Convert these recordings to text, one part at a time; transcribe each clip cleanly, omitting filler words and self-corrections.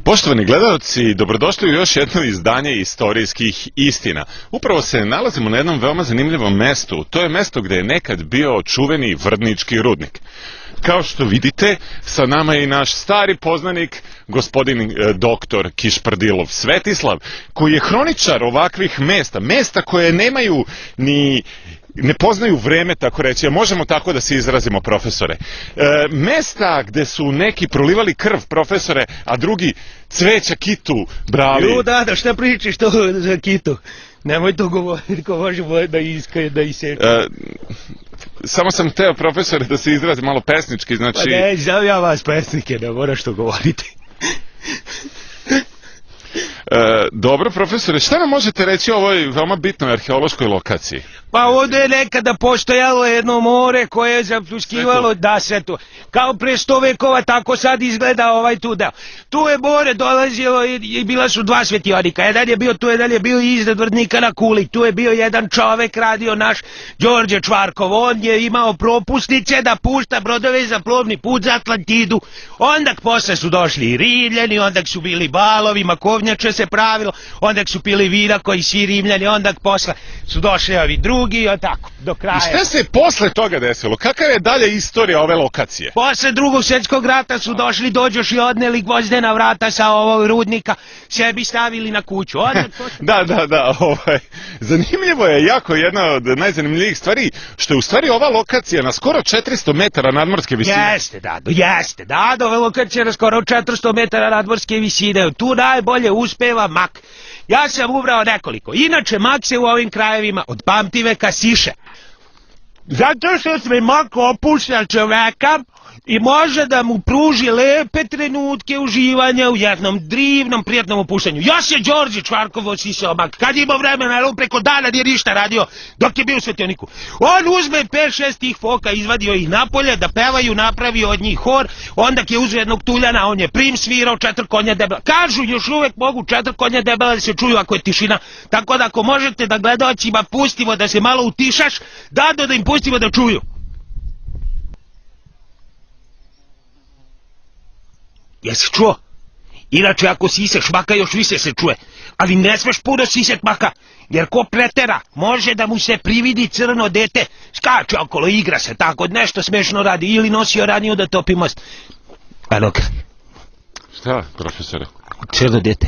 Poštovani gledalci, dobrodošli u još jedno izdanje istorijskih istina. Upravo se nalazimo na jednom veoma zanimljivom mestu. To je mesto gde je nekad bio čuveni Vrdnički rudnik. Kao što vidite, sa nama je i naš stari poznanik, gospodin doktor Kišprdilov Svetislav, koji je hroničar ovakvih mesta koje nemaju ni... ne poznaju vreme, tako reći, a možemo tako da se izrazimo, profesore. Mesta gde su neki prolivali krv, profesore, a drugi cveća kitu brali. Da, šta pričaš to za kitu? Nemoj to govoriti, ko možemo da iseče. Samo sam teo, profesore, da se izrazim malo pesnički, znači... Pa ne, znam ja vas pesnike, ne moraš to govoriti. Dobro, profesore, šta nam možete reći o ovoj veoma bitnoj arheološkoj lokaciji? Pa ovdje je nekada postojalo jedno more koje je zapluskivalo, da, sve to. Kao pre 100 vekova, tako sad izgleda ovaj tu deo. Tu je more dolazilo i bila su dva svetionika. Jedan je bio tu, jedan je bio iznad Vrdnika na Kuli. Tu je bio jedan čovek, radio naš Đorđe Čvarkov. On je imao propusnice da pušta brodove za plovni put za Atlantidu. Onda posle su došli i Rimljani, onda su bili balovi, makovnjače se pravilo, onda su pili vina koji svi Rimljani, onda posle su došli ovi drugi, tako, do kraja. I šta se posle toga desilo? Kakva je dalje istorija ove lokacije? Posle Drugog svjetskog rata su došli, dođoš i odneli gvozdena vrata sa ovog rudnika, sebi stavili na kuću. Da, zanimljivo je jako, jedna od najzanimljivijih stvari, što je u stvari ova lokacija na skoro 400 metara nadmorske visine. Jeste, ova lokacija na skoro 400 metara nadmorske visine, tu najbolje uspeva mak. Ja sam ubrao nekoliko. Inače, mak se u ovim krajevima od pamtiveka siše. Zato što se mak opušta čoveka i može da mu pruži lepe trenutke uživanja u jednom divnom, prijatnom opuštanju. Još je Đorđe Čvarkov osisao mak. Kad je imao vremena, ali preko dana nije ništa radio dok je bio u svetioniku. On uzme 5-6 tih foka, izvadio ih napolje da pevaju, napravio od njih hor, onda je uzeo jednog tuljana, on je prim svirao, 4 konja debela. Kažu, još uvek mogu 4 konja debela da se čuju ako je tišina. Tako da ako možete da gledaocima pustimo da se malo utišaš, da im pustimo da čuju. Jesi čuo? Inače, ako siseš maka, još više se čuje. Ali ne smeš puno sisat maka, jer ko pretera, može da mu se prividi crno dete. Skače okolo, igra se, tako nešto smešno radi. Ili nosio raniju da topi most. Eno ga. Šta, profesore? Crno dete.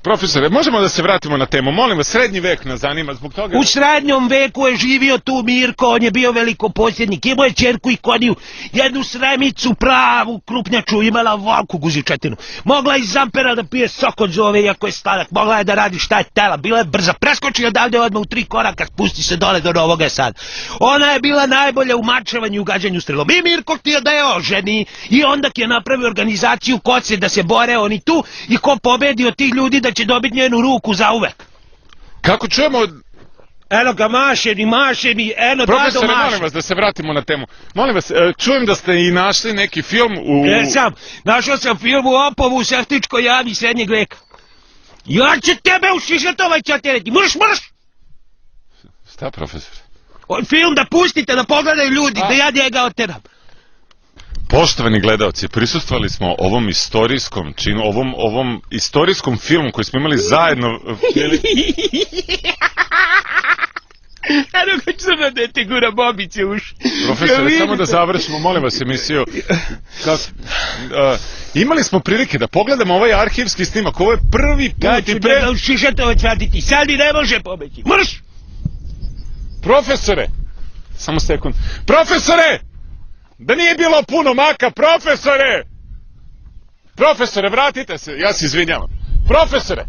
Profesore, možemo da se vratimo na temu, molim vas, srednji vek nas zanima zbog toga... U srednjom veku je živio tu Mirko, on je bio velikoposjednik, imao je ćerku i koniju, jednu sremicu, pravu krupnjaču, imala ovakvu guzičetinu. Mogla je iz zampera da pije sok od zove, iako je stanak, mogla je da radi šta je tela, bila je brza, preskoči odavde odmah u 3 koraka, spusti se dole do Novog Sada. Ona je bila najbolja u mačevanju i ugađanju strelom. I Mirko htio da je oženi i onda je napravio organizaciju koce da se bore oni tu i ko pobedi od tih ljudi da će dobiti njenu ruku za uvek. Kako čujemo... Eno ga, maše mi, eno Dado maše. Profesore, molim vas da se vratimo na temu. Molim vas, čujem da ste i našli neki film u... Našao sam film u Opovu u Seftičkoj jami srednjeg veka. Ja ću tebe ušišati ovaj čotereti, mrš! Šta, profesor? Film da pustite, da pogledaju ljudi, da ja njega oteram. Poštovani gledalci, prisustvovali smo ovom istorijskom činu, ovom istorijskom filmu koji smo imali zajedno... Eno ga crno dete gura bobice uši. Profesore, samo da završimo, molim vas, emisiju. Imali smo prilike da pogledamo ovaj arhivski snimak, ovo je prvi put... Ja ću njega ušišati ovaj cvatiti, sad mi ne može pobeći, mrš! Profesore! Samo sekund. Profesore! Da nije bilo puno maka, profesore! Profesore, vratite se, ja se izvinjavam. Profesore!